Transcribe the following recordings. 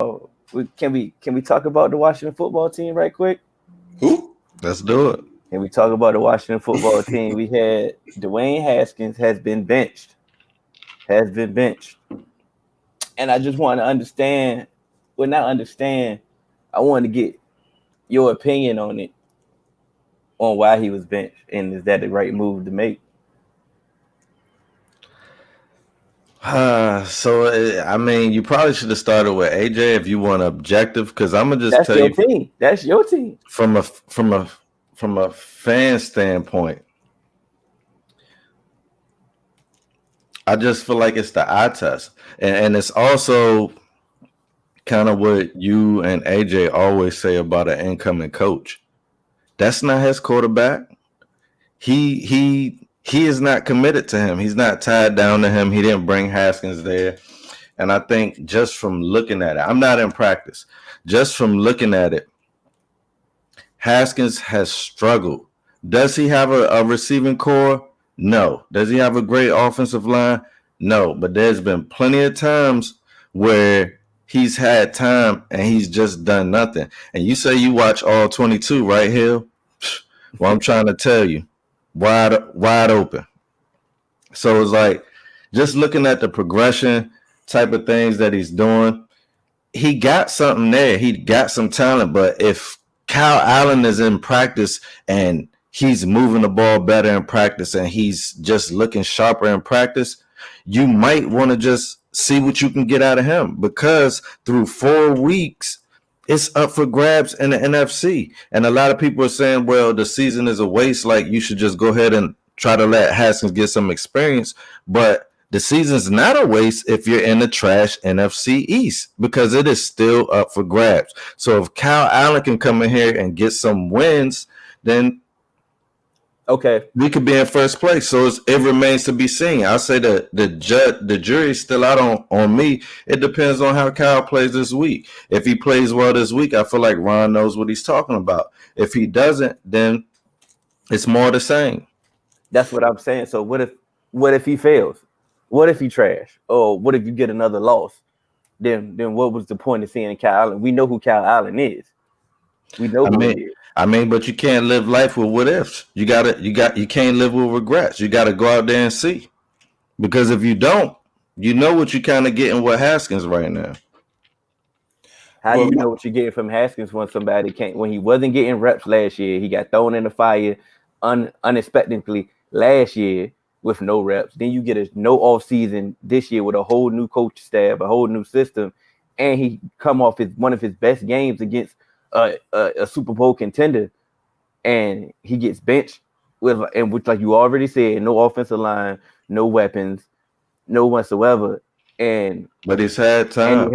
Can we talk about the Washington football team right quick? Who? Let's do it. Can we talk about the Washington football team? We had Dwayne Haskins has been benched. Has been benched. And I just want to understand, well, not understand, I want to get your opinion on it, on why he was benched, and is that the right move to make? I mean, you probably should have started with AJ if you want objective, because I'm gonna just That's tell your you team. That's your team. from a fan standpoint. I just feel like it's the eye test, and it's also kind of what you and AJ always say about an incoming coach. That's not his quarterback. He is not committed to him. He's not tied down to him. He didn't bring Haskins there. And I think just from looking at it, I'm not in practice. Just from looking at it, Haskins has struggled. Does he have a receiving core? No. Does he have a great offensive line? No. But there's been plenty of times where he's had time and he's just done nothing. And you say you watch all 22, right, Hill? Well, I'm trying to tell you, wide open. So it's like just looking at the progression type of things that he's doing, he got something there. He got some talent. But if Kyle Allen is in practice and he's moving the ball better in practice and he's just looking sharper in practice, you might want to just see what you can get out of him, because through 4 weeks, it's up for grabs in the NFC. And a lot of people are saying, well, the season is a waste. Like, you should just go ahead and try to let Haskins get some experience. But the season's not a waste if you're in the trash NFC East, because it is still up for grabs. So if Kyle Allen can come in here and get some wins, then okay, we could be in first place. So it remains to be seen. I'll say that the jury's still out on me. It depends on how Kyle plays this week. If he plays well this week, I feel like Ron knows what he's talking about. If he doesn't, then it's more the same. that's what I'm saying. So what if he fails? What if he trash? Or what if you get another loss? Then what was the point of seeing Kyle Allen? We know who Kyle Allen is. We know who he is. But you can't live life with what ifs. You can't live with regrets. You gotta go out there and see. Because if you don't, you know what you're kind of getting with Haskins right now. How do you know what you're getting from Haskins when he wasn't getting reps last year? He got thrown in the fire unexpectedly last year with no reps. Then you get no off season this year with a whole new coach staff, a whole new system, and he come off one of his best games against a Super Bowl contender, and he gets benched which, like you already said, no offensive line, no weapons, no whatsoever. But he's had time, and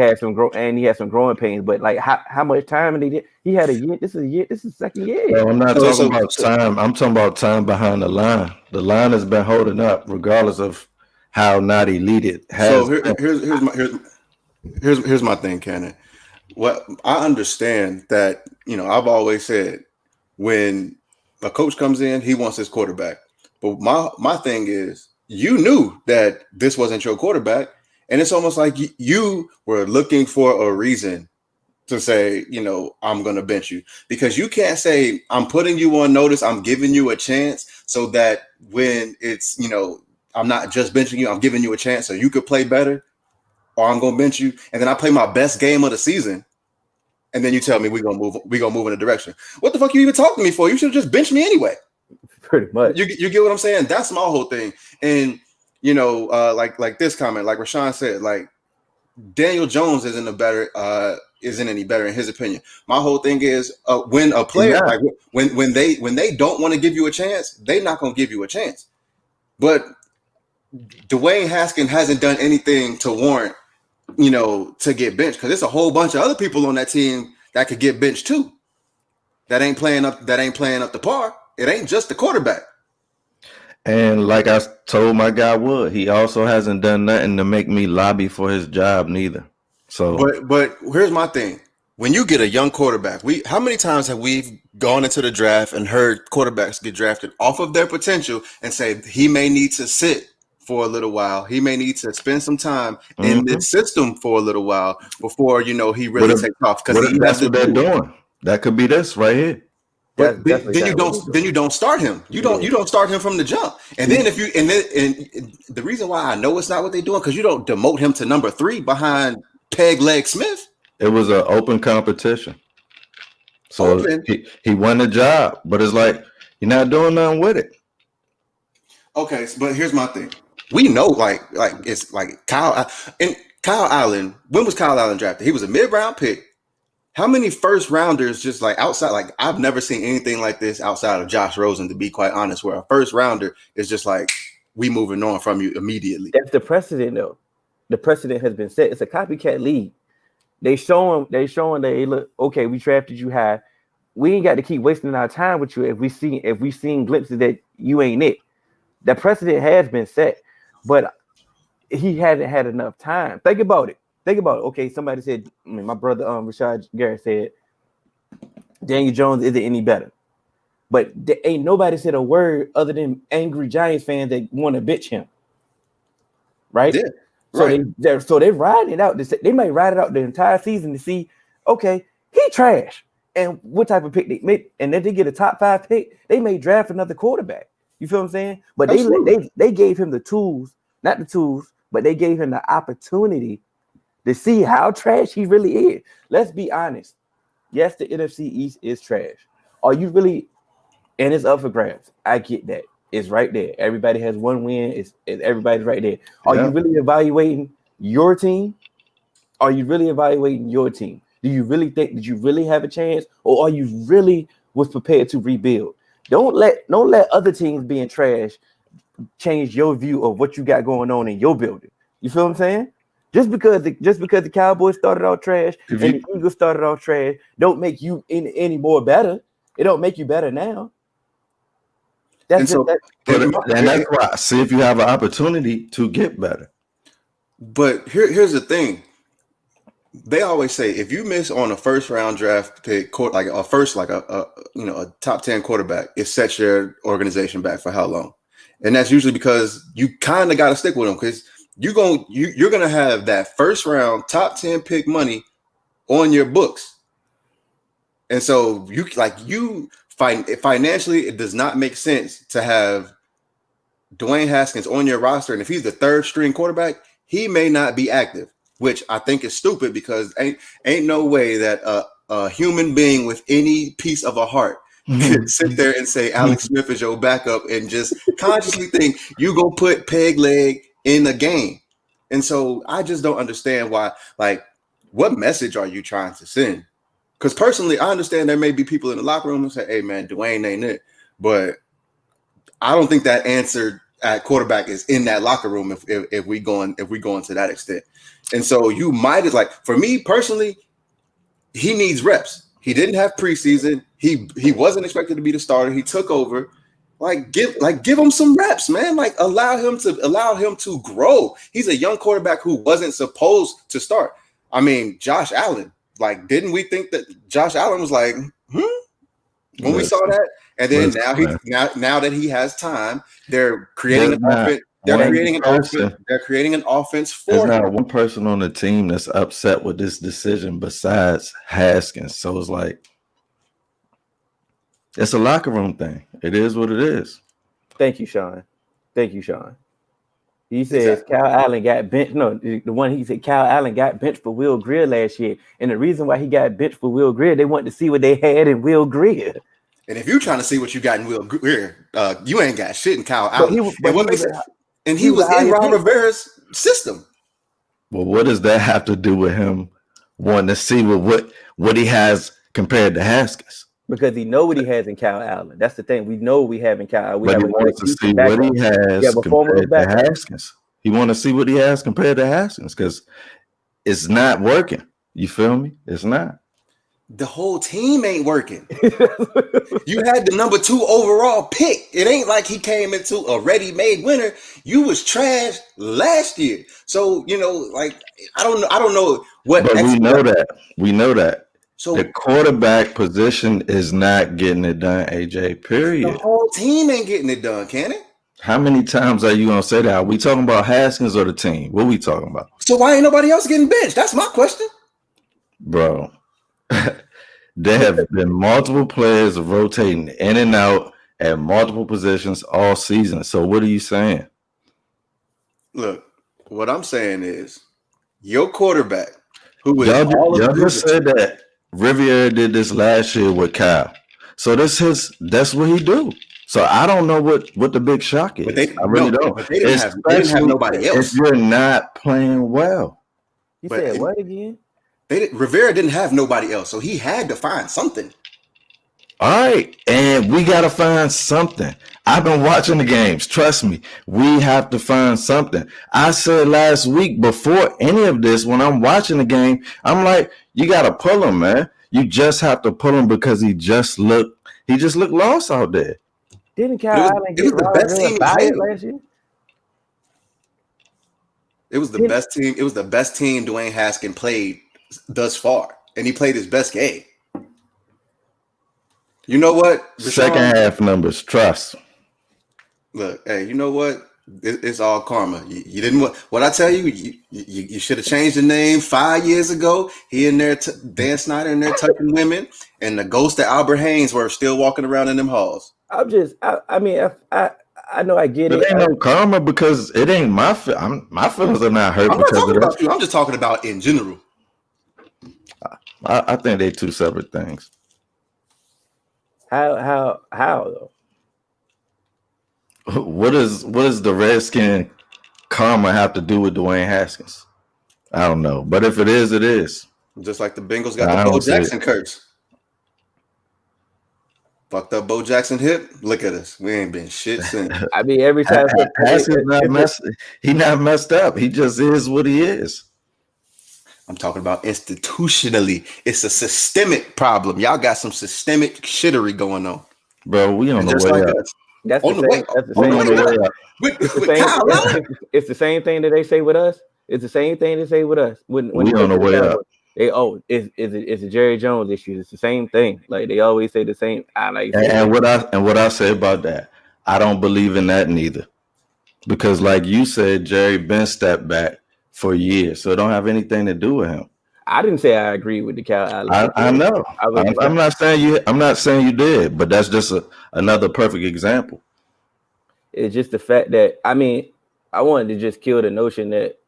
he had some growing pains. But like, how much time did he had a year? This is second year. No, I'm not talking about time. I'm talking about time behind the line. The line has been holding up regardless of how not elite it has. So here's my thing, Cannon. What I understand that, I've always said, when a coach comes in, he wants his quarterback. But my thing is, you knew that this wasn't your quarterback, and it's almost like you were looking for a reason to say, I'm going to bench you, because you can't say, I'm putting you on notice, I'm giving you a chance, so that when it's, I'm not just benching you, I'm giving you a chance so you could play better, or I'm going to bench you, and then I play my best game of the season, and then you tell me we're gonna move in a direction. What the fuck you even talking to me for? You should have just benched me anyway. Pretty much. You get what I'm saying? That's my whole thing. And like this comment, like Rashawn said, like Daniel Jones isn't any better in his opinion. My whole thing is when a player like when they don't want to give you a chance, they're not gonna give you a chance. But Dwayne Haskins hasn't done anything to warrant, to get benched, because there's a whole bunch of other people on that team that could get benched too. That ain't playing up to par. It ain't just the quarterback. And like I told my guy Wood, he also hasn't done nothing to make me lobby for his job neither. So, but here's my thing: when you get a young quarterback, how many times have we gone into the draft and heard quarterbacks get drafted off of their potential and say he may need to sit for a little while. He may need to spend some time in this system for a little while before he really takes off. Because that's what they're doing. That could be this right here. But then you don't start him. You don't start him from the jump. And then and the reason why I know it's not what they're doing, because you don't demote him to number 3 behind Peg Leg Smith. It was an open competition. So he won the job, but it's like you're not doing nothing with it. Okay, but here's my thing. We know like it's like Kyle Allen. When was Kyle Allen drafted? He was a mid-round pick. How many first rounders just like outside? Like I've never seen anything like this outside of Josh Rosen, to be quite honest, where a first rounder is just like, we moving on from you immediately. That's the precedent, though. The precedent has been set. It's a copycat league. They showing that, hey, look, okay, we drafted you high. We ain't got to keep wasting our time with you if we seen glimpses that you ain't it. The precedent has been set, but he hasn't had enough time. Think about it. Okay, somebody said, my brother Rashad Garrett said, Daniel Jones isn't any better. But there ain't nobody said a word other than angry Giants fans that want to bitch him. Right? Yeah. So right. they ride it out. They might ride it out the entire season to see, okay, he trash. And what type of pick they made, and then they get a top 5 pick, they may draft another quarterback. You feel what I'm saying? But they gave him the tools, not the tools, but they gave him the opportunity to see how trash he really is. Let's be honest. Yes, the NFC East is trash. Are you really? And it's up for grabs. I get that. It's right there. Everybody has one win. It's everybody's right there. Are you really evaluating your team? Are you really evaluating your team? Do you really think that you really have a chance, or are you really was prepared to rebuild? Don't let other teams being trash change your view of what you got going on in your building. You feel what I'm saying? Just because the Cowboys started out trash and the Eagles started out trash, don't make you any more better. It don't make you better now. That's why. See if you have an opportunity to get better. But here's the thing. They always say if you miss on a first round draft pick, like a top 10 quarterback, it sets your organization back for how long? And that's usually because you kind of got to stick with them, because you're gonna have that first round top 10 pick money on your books. And so financially, it does not make sense to have Dwayne Haskins on your roster. And if he's the 3rd string quarterback, he may not be active, which I think is stupid, because ain't no way that a human being with any piece of a heart can sit there and say Alex Smith is your backup and just consciously think you go put Peg Leg in a game. And so I just don't understand why, like, what message are you trying to send? Because personally, I understand there may be people in the locker room who say, hey, man, Dwayne ain't it. But I don't think that answer at quarterback is in that locker room if we go into that extent. And so you might, like, for me personally, he needs reps. He didn't have preseason. He wasn't expected to be the starter. He took over. Give him some reps, man. Like allow him to grow. He's a young quarterback who wasn't supposed to start. I mean, Josh Allen. Like, didn't we think that Josh Allen was like, when we saw that? And then now that he has time, they're creating an offense. They're creating an offense for him. There's not one person on the team that's upset with this decision besides Haskins. So it's like, it's a locker room thing. It is what it is. Thank you, Sean. He says Kyle Allen got benched. No, the one he said Kyle Allen got benched for Will Grier last year. And the reason why he got benched for Will Grier, they wanted to see what they had in Will Grier. And if you're trying to see what you got in Will Grier, you ain't got shit in Kyle Allen. He was in Ron Rivera's system. Well, what does that have to do with him wanting to see what he has compared to Haskins? Because he know what he has in Kyle Allen. That's the thing. We know we have in Kyle. But he wants to see what he has compared to Haskins. He want to see what he has compared to Haskins because it's not working. You feel me? It's not. The whole team ain't working. You had the number 2 overall pick. It ain't like he came into a ready-made winner. You was trash last year. So, like, I don't know what. But we know that. So the quarterback position is not getting it done, AJ, period. The whole team ain't getting it done, can it? How many times are you gonna say that? Are we talking about Haskins or the team? What are we talking about? So why ain't nobody else getting benched? That's my question. Bro. There have been multiple players rotating in and out at multiple positions all season. So what are you saying? Look, what I'm saying is your quarterback, who is Y'all just said that Riviera did this last year with Kyle. So that's what he do. So I don't know what the big shock is. I really don't. But they didn't have nobody else. If you're not playing well. You said what again? Rivera didn't have nobody else, so he had to find something. All right, and we got to find something. I've been watching the games. Trust me, we have to find something. I said last week before any of this, when I'm watching the game, I'm like, you got to pull him, man. You just have to pull him because he just looked lost out there. Didn't Kyle Allen get the best team fired last year? It was the best team. It was the best team Dwayne Haskins played thus far, and he played his best game. You know what? Second half numbers, trust. Look, hey, you know what? It's all karma. You didn't want what I tell you. You should have changed the name 5 years ago. He in there, Dan Snyder in there touching women, and the ghost of Albert Haynes were still walking around in them halls. I know I get it. It ain't no karma because it ain't my feelings are not hurt because of that. I'm just talking about in general. I think they're two separate things. How though? What does the Redskin karma have to do with Dwayne Haskins? I don't know, but if it is, it is. Just like the Bengals got the Bo Jackson curse. Fucked up Bo Jackson hip. Look at us. We ain't been shit since. I mean, every time Haskins not messed up. He just is what he is. I'm talking about institutionally. It's a systemic problem. Y'all got some systemic shittery going on. Bro, we on the way like up. That's the same. It's the same thing that they say with us. It's the same thing they say with us. When we on the way up. It's a Jerry Jones issue. It's the same thing. Like they always say the same. And what I say about that, I don't believe in that neither. Because like you said, Jerry been stepped back for years, so it don't have anything to do with him. I didn't say I agree with the Cal Allen. I know. I'm not saying you did, but that's just another perfect example. It's just the fact that I wanted to just kill the notion that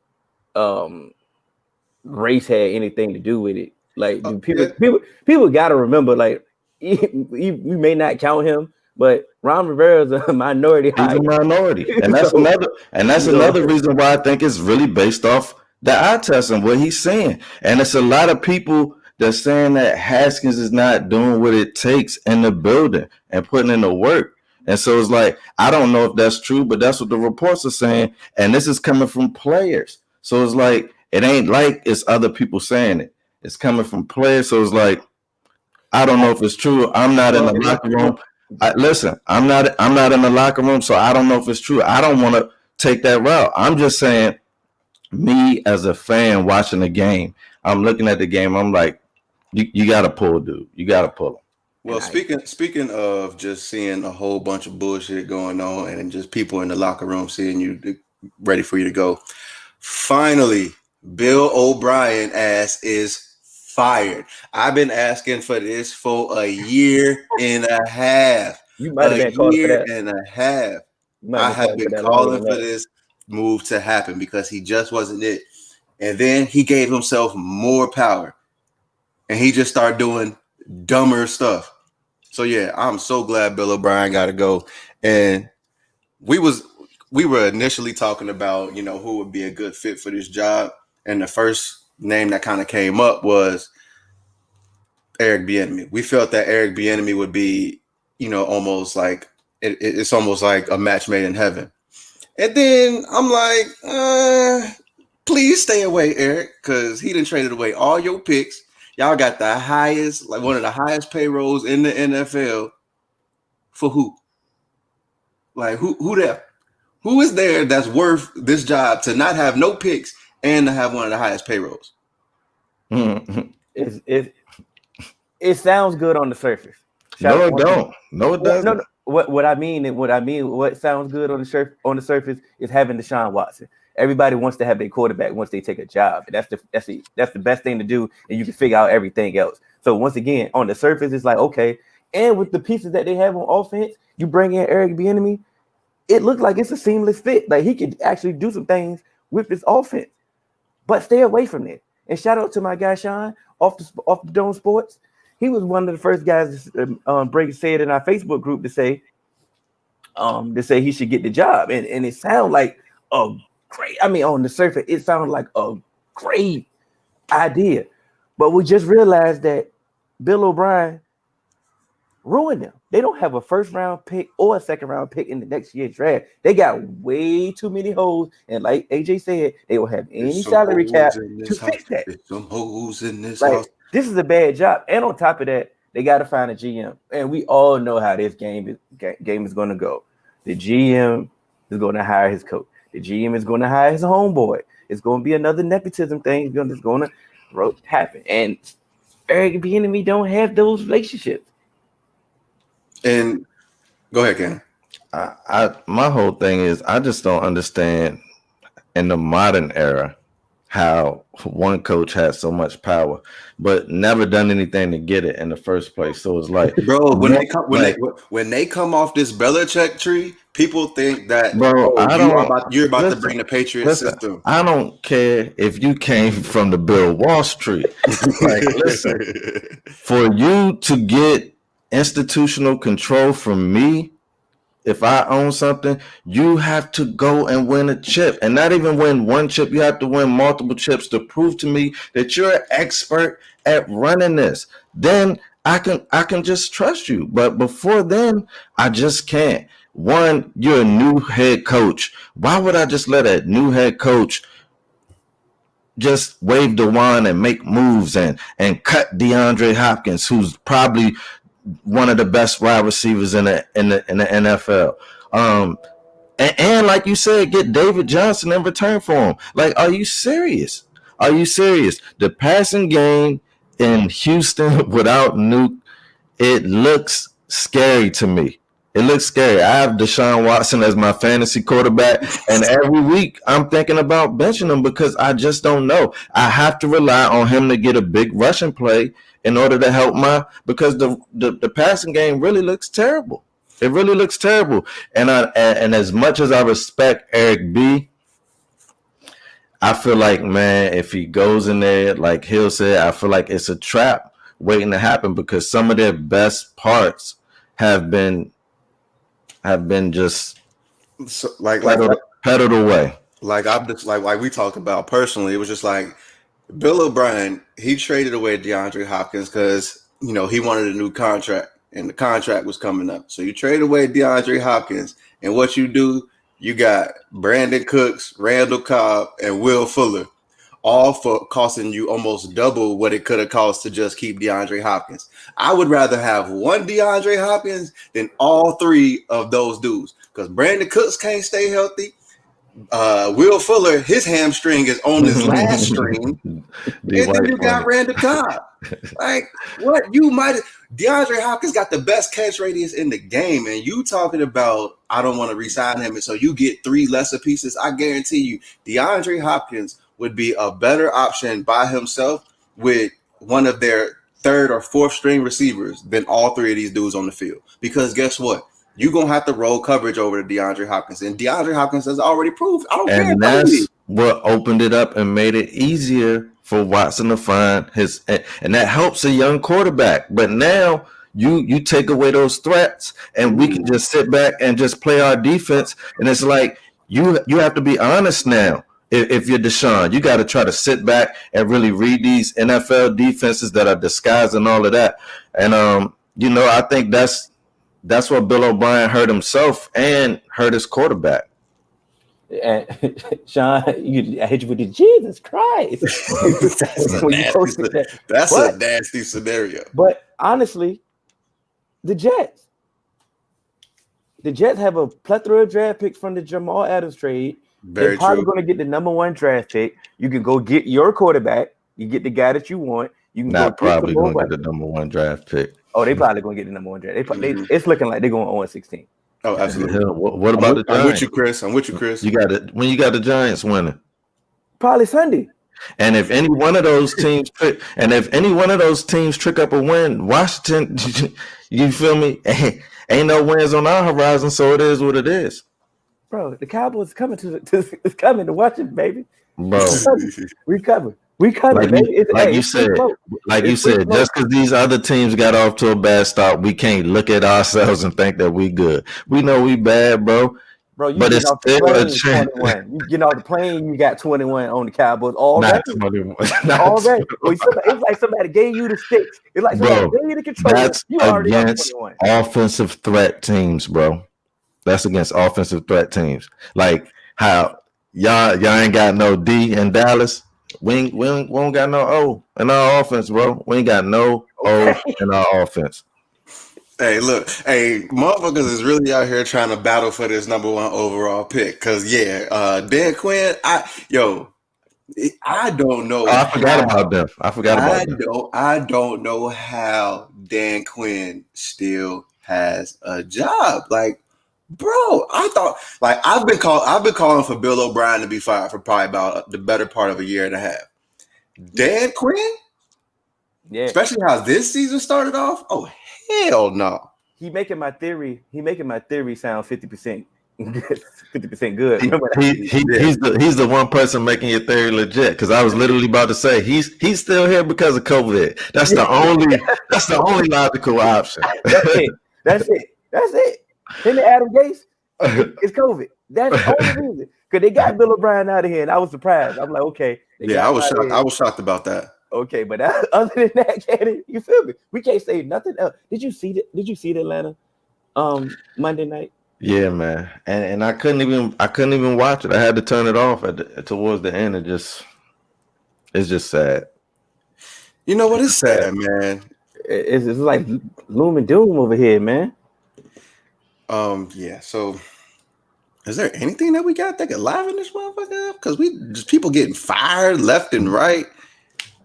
race had anything to do with it. Like people got to remember, like we may not count him, but Ron Rivera is a minority. He's a minority, and that's another reason why I think it's really based off the eye test and what he's saying. And it's a lot of people that's saying that Haskins is not doing what it takes in the building and putting in the work. And so it's like, I don't know if that's true, but that's what the reports are saying. And this is coming from players. So it's like, it ain't like it's other people saying it. It's coming from players. So it's like, I don't know if it's true. I'm not in the locker room. I'm not in the locker room, so I don't know if it's true. I don't want to take that route. I'm just saying, me as a fan watching the game, I'm looking at the game. I'm like, you got to pull, dude. You got to pull him. Well, speaking of just seeing a whole bunch of bullshit going on and just people in the locker room seeing you ready for you to go. Finally, Bill O'Brien ass is fired. I've been asking for this for a year and a half. You might have been calling for that. And a half. I have been calling for this move to happen because he just wasn't it. And then he gave himself more power. And he just started doing dumber stuff. So yeah, I'm so glad Bill O'Brien got to go. And we were initially talking about, who would be a good fit for this job. And the first name that kind of came up was Eric Bieniemy. We felt that Eric Bieniemy would be, almost like it's almost like a match made in heaven. And then I'm like, please stay away, Eric, because he done traded away all your picks. Y'all got the highest, like one of the highest payrolls in the NFL. For who? Like who there? Who is there that's worth this job to not have no picks and to have one of the highest payrolls? It sounds good on the surface. No, it don't. No, it doesn't. what I mean and what sounds good on the surface is having Deshaun Watson. Everybody wants to have their quarterback once they take a job. That's the best thing to do, and you can figure out everything else. So once again, on the surface, it's like okay, and with the pieces that they have on offense, you bring in Eric Bieniemy, it looked like it's a seamless fit. Like he could actually do some things with this offense, but stay away from it. And shout out to my guy Sean off the Dome Sports. He was one of the first guys Brady said in our Facebook group to say he should get the job, and it sounded like a great. I mean, on the surface, it sounded like a great idea, but we just realized that Bill O'Brien ruined them. They don't have a first round pick or a second round pick in the next year's draft. They got way too many holes, and like AJ said, they will have any salary cap to fix that. There's some holes in this like, house. This is a bad job, and on top of that, they got to find a GM, and we all know how this game is going to go. The GM is going to hire his coach. The GM is going to hire his homeboy. It's going to be another nepotism thing that's going to happen, and Eric Bieniemy don't have those relationships. And go ahead, Ken. My whole thing is I just don't understand in the modern era how one coach has so much power, but never done anything to get it in the first place. So it's like, bro, when they come off this Belichick tree, people think that you're about to bring the Patriots system. I don't care if you came from the Bill Wall Street. Like, listen, for you to get institutional control from me, if I own something, you have to go and win a chip, and not even win one chip. You have to win multiple chips to prove to me that you're an expert at running this. Then I can just trust you. But before then, I just can't. One, you're a new head coach. Why would I just let a new head coach just wave the wand and make moves and cut DeAndre Hopkins, who's probably one of the best wide receivers in the NFL. And like you said, get David Johnson in return for him. Like, are you serious? Are you serious? The passing game in Houston without Nuke, it looks scary to me. It looks scary. I have Deshaun Watson as my fantasy quarterback, and every week I'm thinking about benching him because I just don't know. I have to rely on him to get a big rushing play in order to help because the passing game really looks terrible. It really looks terrible. And as much as I respect Eric B, I feel like, man, if he goes in there, like Hill said, I feel like it's a trap waiting to happen because some of their best parts have been just pedaled away. Like I'm just like we talked about personally, it was just like Bill O'Brien, he traded away DeAndre Hopkins because he wanted a new contract and the contract was coming up. So you trade away DeAndre Hopkins, and what you do, you got Brandon Cooks, Randall Cobb, and Will Fuller, all for costing you almost double what it could have cost to just keep DeAndre Hopkins. I would rather have one DeAndre Hopkins than all three of those dudes because Brandon Cooks can't stay healthy. Will Fuller, his hamstring is on his last string. And then you got Randall Cobb. Like, what? DeAndre Hopkins got the best catch radius in the game, and you talking about I don't want to re-sign him, and so you get three lesser pieces. I guarantee you, DeAndre Hopkins would be a better option by himself with one of their third or fourth string receivers than all three of these dudes on the field. Because guess what? You're going to have to roll coverage over to DeAndre Hopkins. And DeAndre Hopkins has already proved. I don't care. And that's what opened it up and made it easier for Watson to find his – and that helps a young quarterback. But now you take away those threats and we can just sit back and just play our defense. And it's like you have to be honest now. If you're Deshaun, you got to try to sit back and really read these NFL defenses that are disguised and all of that. And, I think that's what Bill O'Brien hurt himself and hurt his quarterback. And Sean, I hit you with the Jesus Christ. That's a nasty scenario. But honestly, the Jets have a plethora of draft picks from the Jamal Adams trade. Very They're probably true. going to get the number one draft pick. You can go get your quarterback. You get the guy that you want. You can Not go probably going to get the number 1 draft pick. Oh, they probably going to get the number 1 draft. It's looking like they're going 0-16. Oh, absolutely. What about the Giants? I'm with you, Chris. You got it when you got the Giants winning. Probably Sunday. And if any one of those teams trick up a win, Washington, you feel me? Ain't no wins on our horizon, so it is what it is. Bro, the Cowboys coming it's coming to watch it, baby. Bro, we coming, baby. Like you said, just because these other teams got off to a bad start, we can't look at ourselves and think that we good. We know we bad, bro. Bro, you get off the plane 21. You get off the plane, you got 21 on the Cowboys already. Already. It's like somebody gave you the sticks. It's like somebody gave you the control. That's against offensive threat teams, bro. That's against offensive threat teams. Like how y'all ain't got no D in Dallas. We don't got no O in our offense, bro. We ain't got no O in our offense. Hey, look, motherfuckers is really out here trying to battle for this number 1 overall pick. Cause Dan Quinn, I don't know. I forgot about them. I don't know how Dan Quinn still has a job. Like, bro, I thought I've been calling for Bill O'Brien to be fired for probably about the better part of a year and a half. Dan Quinn, especially how this season started off. Oh, hell no. He making my theory sound 50% 50% good. He's the one person making your theory legit, because I was literally about to say he's still here because of COVID. That's the only logical option. That's it. Him and Adam Gase, it's COVID. That's the only reason. Because they got Bill O'Brien out of here, and I was surprised. I'm like, okay. I was shocked. I was shocked about that. Okay, but other than that, Kenny, you feel me? We can't say nothing else. Did you see the Atlanta Monday night? Yeah, man. And I couldn't even watch it. I had to turn it off towards the end. It's just sad. You know what? It's sad, man. It's like gloom and doom over here, man. Yeah. So, is there anything that we got that could liven this motherfucker up? Because we just people getting fired left and right.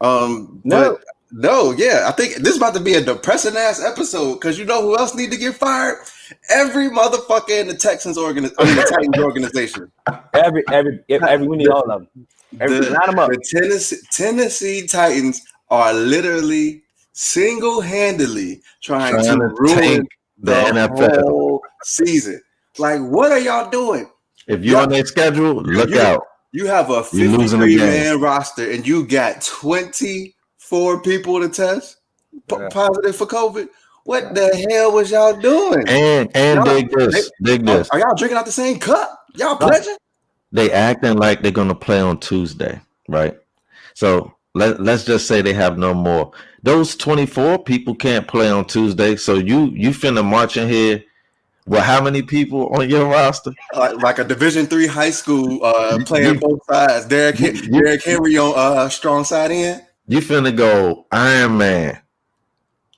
No. Yeah. I think this is about to be a depressing ass episode, because you know who else need to get fired? Every motherfucker in the Titans organization. Every we need all of them. Line them up. The Tennessee Titans are literally single-handedly trying to ruin the NFL whole season. Like, what are y'all doing? If you're on their schedule, look out. You have a 53-man roster, and you got 24 people to test positive for COVID. What the hell was y'all doing? And dig this. Are y'all drinking out the same cup? Y'all pledging? They acting like they're gonna play on Tuesday, right? So let's just say they have no more. Those 24 people can't play on Tuesday. So you finna march in here. Well, how many people on your roster? Like a Division III high school playing both sides. Derrick Henry on strong side in. You finna go Iron Man.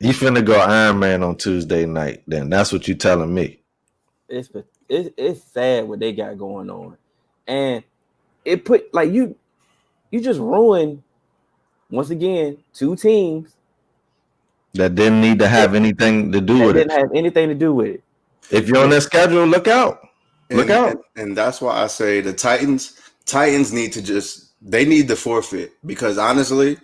You finna go Iron Man on Tuesday night. Then that's what you telling me. It's sad what they got going on, and it put like you just ruined once again 2 teams that didn't need to have anything to do with it. Didn't have anything to do with it. If you're on their schedule, look out. Look out. And that's why I say the Titans need to they need to forfeit, because honestly,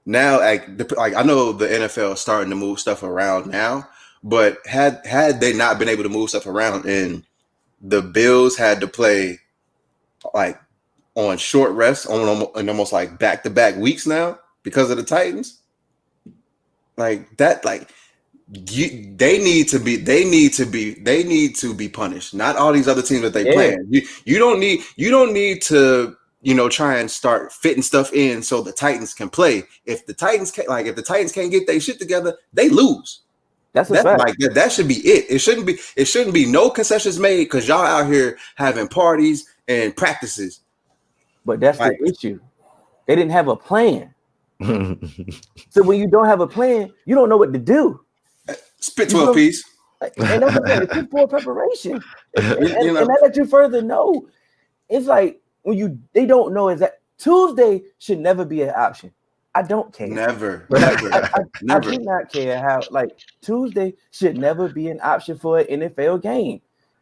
now like I know the NFL is starting to move stuff around now, but had they not been able to move stuff around and the Bills had to play like on short rest on almost like back-to-back weeks now because of the Titans, like that, like they need to be punished. Not all these other teams that they play. You don't need to try and start fitting stuff in so the Titans can play. If the Titans can't get their shit together, they lose. That's a fact. Like that should be it. It shouldn't be no concessions made, because y'all out here having parties and practices. But that's the issue. They didn't have a plan. So when you don't have a plan, you don't know what to do. Spit 12 piece. And that's what I'm saying. It's poor preparation. And I let you further know. It's like when they don't know is that Tuesday should never be an option. I don't care. Never. I do not care how, like, Tuesday should never be an option for an NFL game.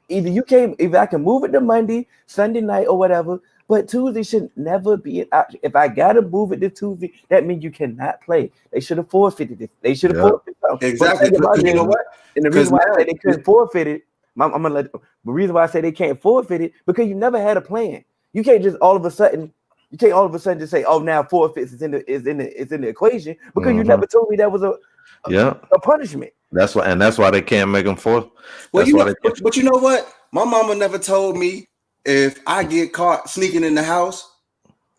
Either I can move it to Monday, Sunday night, or whatever, but Tuesday should never be an option. If I gotta move it to Tuesday, that means you cannot play. They should have forfeited it. They should have forfeited something. Exactly. But You know what? and the reason why I say they couldn't forfeit it, I'm gonna let the reason why I say they can't forfeit it, because you never had a plan. You can't just all of a sudden just say, "Oh, now forfeits is in the equation," because you never told me that was a punishment. That's why they can't make them forth. Well, but you know what? My mama never told me if I get caught sneaking in the house,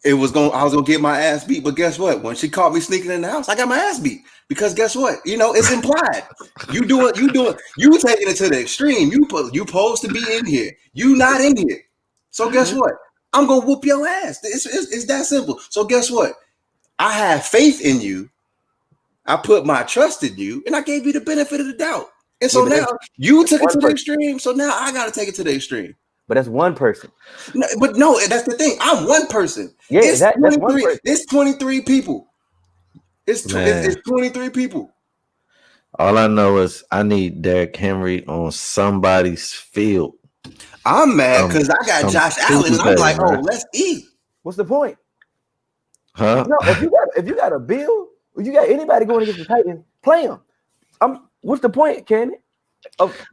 I was gonna get my ass beat. But guess what? When she caught me sneaking in the house, I got my ass beat. Because guess what? It's implied. You taking it to the extreme. You supposed to be in here. You not in here. So guess what? I'm gonna whoop your ass. It's that simple. So guess what? I have faith in you. I put my trust in you, and I gave you the benefit of the doubt. And so now you took it to the extreme. So now I got to take it to the extreme. But that's one person. No, that's the thing. I'm one person. Yeah, that's one person. It's 23 people. It's 23 people. All I know is I need Derrick Henry on somebody's field. I'm mad because I got Josh Allen. And I'm like, let's eat. What's the point? Huh? No, if you got a Bill, if you got anybody going against the Titans, play them. What's the point, Cannon?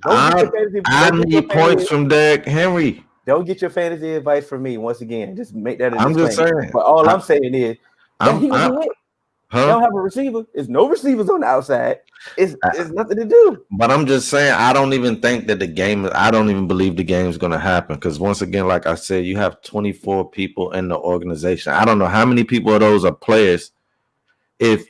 I need points from Derrick Henry. Don't get your fantasy advice from me once again. Just make that. I'm just saying. But all I'm saying is that he was win. They don't have a receiver. There's no receivers on the outside. It's nothing to do. But I'm just saying, I don't even think that I don't even believe the game is going to happen. Because once again, like I said, you have 24 people in the organization. I don't know how many people of those are players. If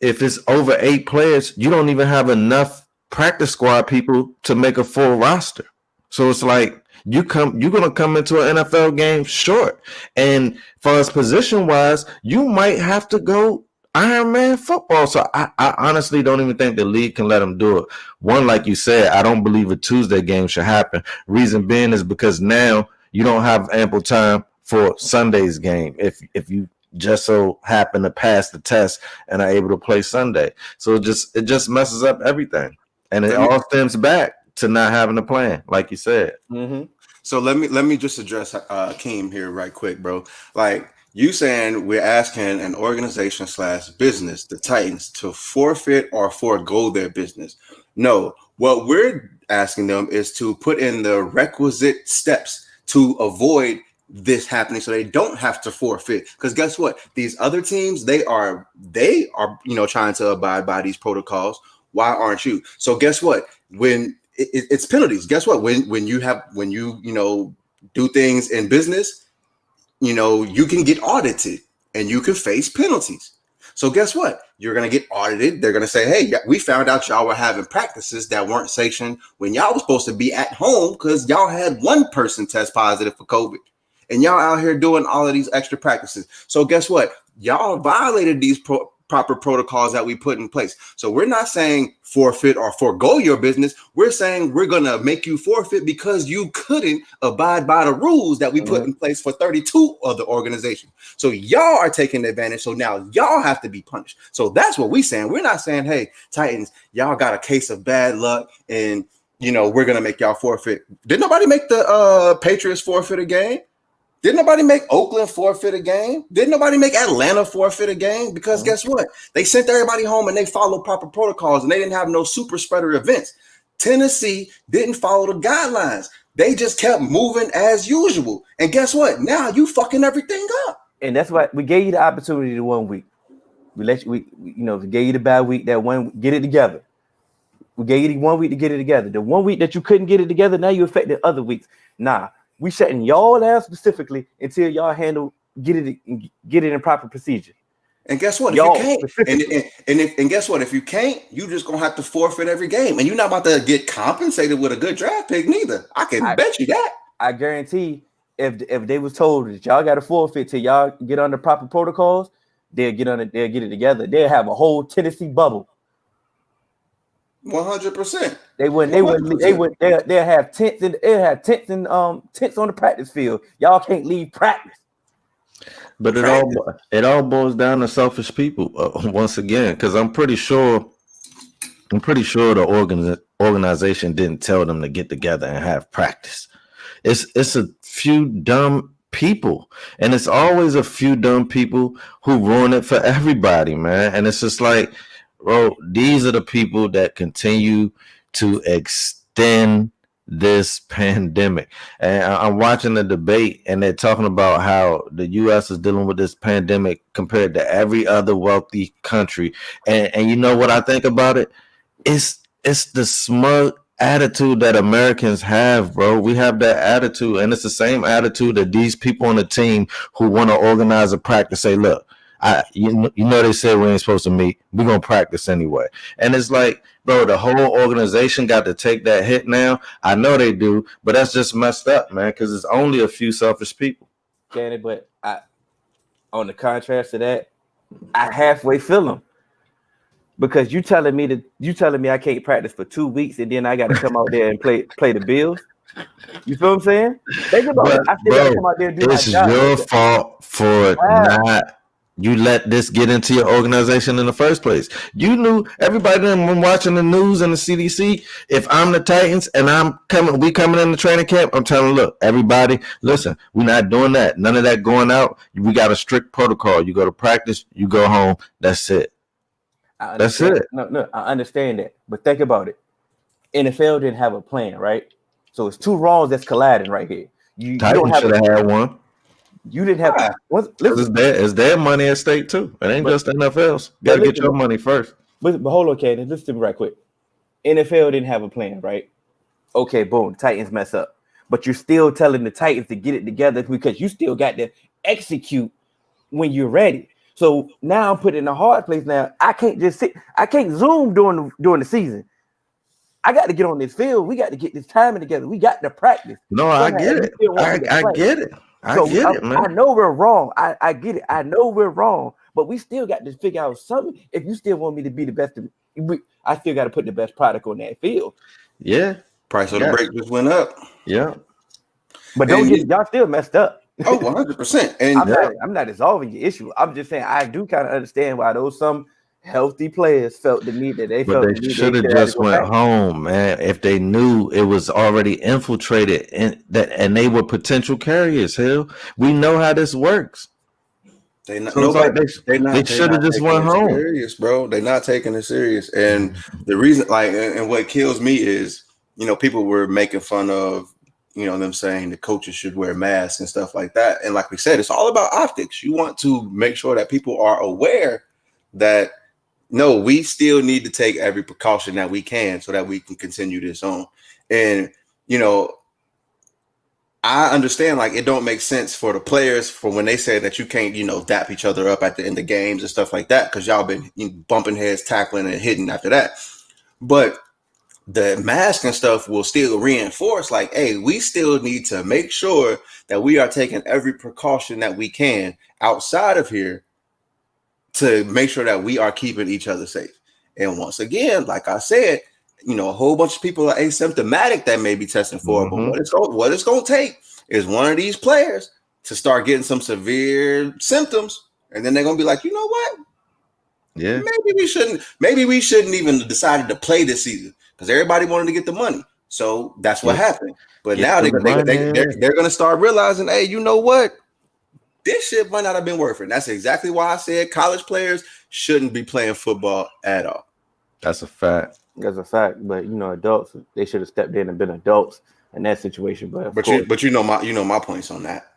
it's over 8 players, you don't even have enough practice squad people to make a full roster. So it's like you're gonna come into an NFL game short. And for us position wise, you might have to go Iron Man football. So I honestly don't even think the league can let them do it. One, like you said, I don't believe a Tuesday game should happen. Reason being is because now you don't have ample time for Sunday's game. If you just so happen to pass the test and are able to play Sunday. So it just messes up everything. And it all stems back to not having a plan, like you said. Mm-hmm. So let me just address Keem here right quick, bro. Like you saying we're asking an organization / business, the Titans, to forfeit or forego their business. No, what we're asking them is to put in the requisite steps to avoid this happening so they don't have to forfeit. Because guess what? These other teams, they are trying to abide by these protocols. Why aren't you? So guess what? When it's penalties. Guess what? When you do things in business, you can get audited and you can face penalties. So guess what? You're going to get audited. They're going to say, hey, we found out y'all were having practices that weren't sanctioned when y'all were supposed to be at home because y'all had one person test positive for COVID. And y'all out here doing all of these extra practices. So guess what? Y'all violated these proper protocols that we put in place. So we're not saying forfeit or forego your business. We're saying we're going to make you forfeit because you couldn't abide by the rules that we put in place for 32 other organizations. So y'all are taking advantage. So now y'all have to be punished. So that's what we're saying. We're not saying, hey, Titans, y'all got a case of bad luck and, we're going to make y'all forfeit. Did nobody make the Patriots forfeit a game? Didn't nobody make Oakland forfeit a game? Didn't nobody make Atlanta forfeit a game? Because guess what? They sent everybody home and they followed proper protocols and they didn't have no super spreader events. Tennessee didn't follow the guidelines. They just kept moving as usual. And guess what? Now you fucking everything up. And that's why we gave you the opportunity to 1 week. We gave you the bad week, that one, get it together. We gave you 1 week to get it together. The 1 week that you couldn't get it together, now you affected other weeks. Nah. We shutting y'all down specifically until y'all get it in proper procedure. And guess what? If you can't, and guess what? If you can't, you just gonna have to forfeit every game, and you're not about to get compensated with a good draft pick neither. I bet you that. I guarantee if they was told that y'all got to forfeit till y'all get under proper protocols, they'll get it together. They'll have a whole Tennessee bubble. 100%. They'll have tents and tents on the practice field. Y'all can't leave practice. But it all boils down to selfish people once again, because I'm pretty sure the organization didn't tell them to get together and have practice. It's a few dumb people, and it's always a few dumb people who ruin it for everybody, man. And it's just like, bro, these are the people that continue to extend this pandemic. And I'm watching the debate, and they're talking about how the U.S. is dealing with this pandemic compared to every other wealthy country. And you know what I think about it? It's the smug attitude that Americans have, bro. We have that attitude, and it's the same attitude that these people on the team who want to organize a practice say, look, you know they said we ain't supposed to meet. We're gonna practice anyway. And it's like, bro, the whole organization got to take that hit now. I know they do, but that's just messed up, man, because it's only a few selfish people. Danny, but on the contrast to that, I halfway feel them. Because you telling me I can't practice for 2 weeks and then I got to come out there and play the Bills. You feel what I'm saying? Think about it. I still got to come out there and do it's your fault for not. You let this get into your organization in the first place. You knew everybody been watching the news and the CDC. If I'm the Titans and we coming in the training camp, I'm telling, look, everybody, listen, we're not doing that. None of that going out. We got a strict protocol. You go to practice, you go home. That's it. That's it. No, I understand that. But think about it. NFL didn't have a plan, right? So it's two wrongs that's colliding right here. You Titans should have had one. You didn't have it's their money at stake too. It ain't just NFL's. You gotta get your money first. But hold on, Cannon. Listen to me right quick. NFL didn't have a plan, right? Okay, boom. Titans mess up. But you're still telling the Titans to get it together because you still got to execute when you're ready. So now I'm put in a hard place. Now I can't just sit. I can't Zoom during the season. I got to get on this field. We got to get this timing together. We got to practice. No, I get it. I get it. I get it, man. I know we're wrong. I get it. I know we're wrong, but we still got to figure out something. If you still want me to be the best, I still got to put the best product on that field. Yeah. Price of the break just went up. Yeah. But don't get y'all still messed up. Oh, 100%. And I'm not dissolving your issue. I'm just saying I do kind of understand why some healthy players felt the need that they felt. But they should have just went home, man. If they knew it was already infiltrated and they were potential carriers. Hell, we know how this works. They should have just went home. Serious, bro. They're not taking it serious. And the reason, and what kills me is, people were making fun of, them saying the coaches should wear masks and stuff like that. And like we said, it's all about optics. You want to make sure that people are aware that, no, we still need to take every precaution that we can so that we can continue this on. And, I understand, it don't make sense for the players for when they say that you can't, dap each other up at the end of games and stuff like that, because y'all been bumping heads, tackling and hitting after that. But the mask and stuff will still reinforce, hey, we still need to make sure that we are taking every precaution that we can outside of here to make sure that we are keeping each other safe. And once again, like I said, a whole bunch of people are asymptomatic that may be testing for it. But what it's going to take is one of these players to start getting some severe symptoms. And then they're going to be like, you know what? Yeah, maybe we shouldn't even decided to play this season because everybody wanted to get the money. So that's what happened. But now they're going to start realizing, hey, you know what? This shit might not have been worth it. That's exactly why I said college players shouldn't be playing football at all. That's a fact. That's a fact. But adults, they should have stepped in and been adults in that situation. But you know my points on that.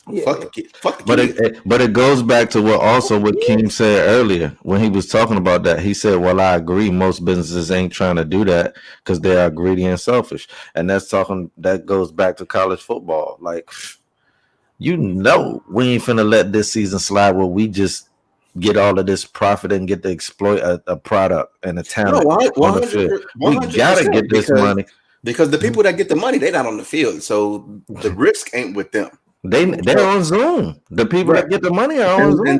Yeah. Fuck the kid. But it goes back to what Keem said earlier when he was talking about that. He said, "Well, I agree. Most businesses ain't trying to do that because they are greedy and selfish." And that goes back to college football. We ain't finna let this season slide where we just get all of this profit and get to exploit a product and a talent on the field. We gotta get this money because the people that get the money, they're not on the field, so the risk ain't with them. They're on Zoom. The people that get the money are on Zoom.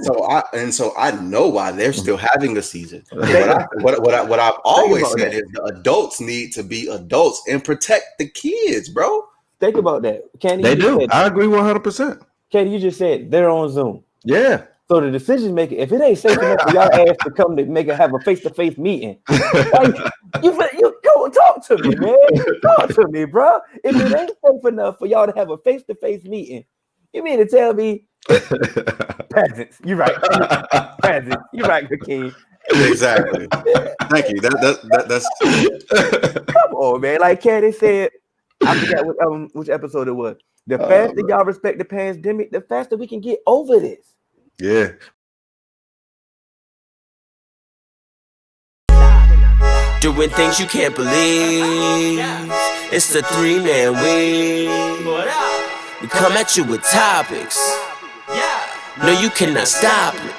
And so I know why they're still having a season. What I've always said is the adults need to be adults and protect the kids, bro. Think about that. They do. I agree 100%. Katie, you just said they're on Zoom. Yeah. So the decision maker, if it ain't safe enough for y'all ass to come to have a face-to-face meeting, you go talk to me, man. Talk to me, bro. If it ain't safe enough for y'all to have a face-to-face meeting, you mean to tell me peasants? You right, peasants. You right, Hakeem. Exactly. Thank you. That's come on, man. Like Katie said, I forgot which episode it was. The faster y'all respect the pandemic, the faster we can get over this. Yeah. Doing things you can't believe. It's the 3-man week. We come at you with topics. No, you cannot stop us.